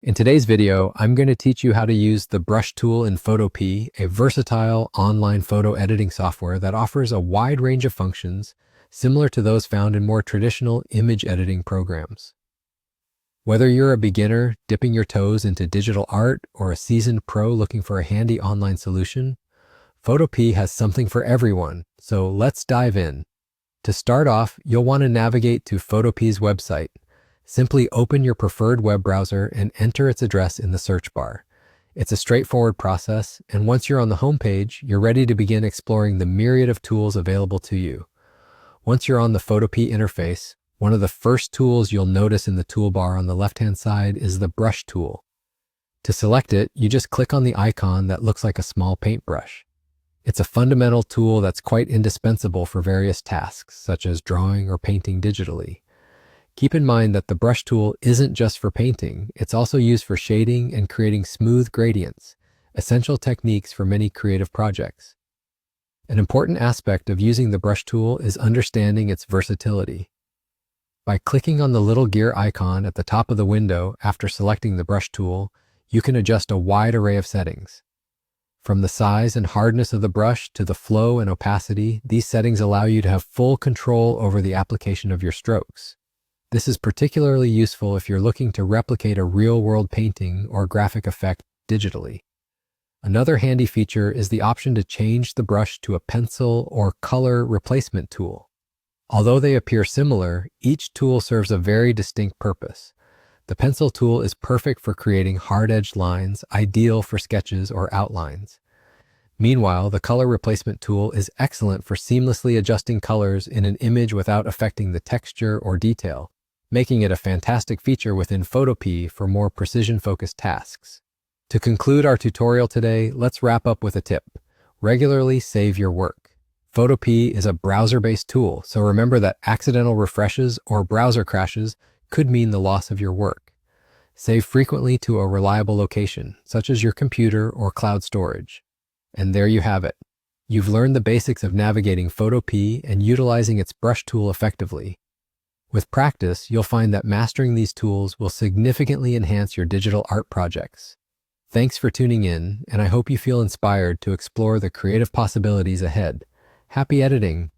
In today's video, I'm going to teach you how to use the brush tool in Photopea, a versatile online photo editing software that offers a wide range of functions similar to those found in more traditional image editing programs. Whether you're a beginner dipping your toes into digital art or a seasoned pro looking for a handy online solution, Photopea has something for everyone, so let's dive in. To start off, you'll want to navigate to Photopea's website. Simply open your preferred web browser and enter its address in the search bar. It's a straightforward process, and once you're on the home page, you're ready to begin exploring the myriad of tools available to you. Once you're on the Photopea interface, one of the first tools you'll notice in the toolbar on the left-hand side is the brush tool. To select it, you just click on the icon that looks like a small paintbrush. It's a fundamental tool that's quite indispensable for various tasks, such as drawing or painting digitally. Keep in mind that the brush tool isn't just for painting, it's also used for shading and creating smooth gradients, essential techniques for many creative projects. An important aspect of using the brush tool is understanding its versatility. By clicking on the little gear icon at the top of the window after selecting the brush tool, you can adjust a wide array of settings. From the size and hardness of the brush to the flow and opacity, these settings allow you to have full control over the application of your strokes. This is particularly useful if you're looking to replicate a real-world painting or graphic effect digitally. Another handy feature is the option to change the brush to a pencil or color replacement tool. Although they appear similar, each tool serves a very distinct purpose. The pencil tool is perfect for creating hard-edged lines, ideal for sketches or outlines. Meanwhile, the color replacement tool is excellent for seamlessly adjusting colors in an image without affecting the texture or detail, making it a fantastic feature within Photopea for more precision-focused tasks. To conclude our tutorial today, let's wrap up with a tip. Regularly save your work. Photopea is a browser-based tool, so remember that accidental refreshes or browser crashes could mean the loss of your work. Save frequently to a reliable location, such as your computer or cloud storage. And there you have it. You've learned the basics of navigating Photopea and utilizing its brush tool effectively. With practice, you'll find that mastering these tools will significantly enhance your digital art projects. Thanks for tuning in, and I hope you feel inspired to explore the creative possibilities ahead. Happy editing!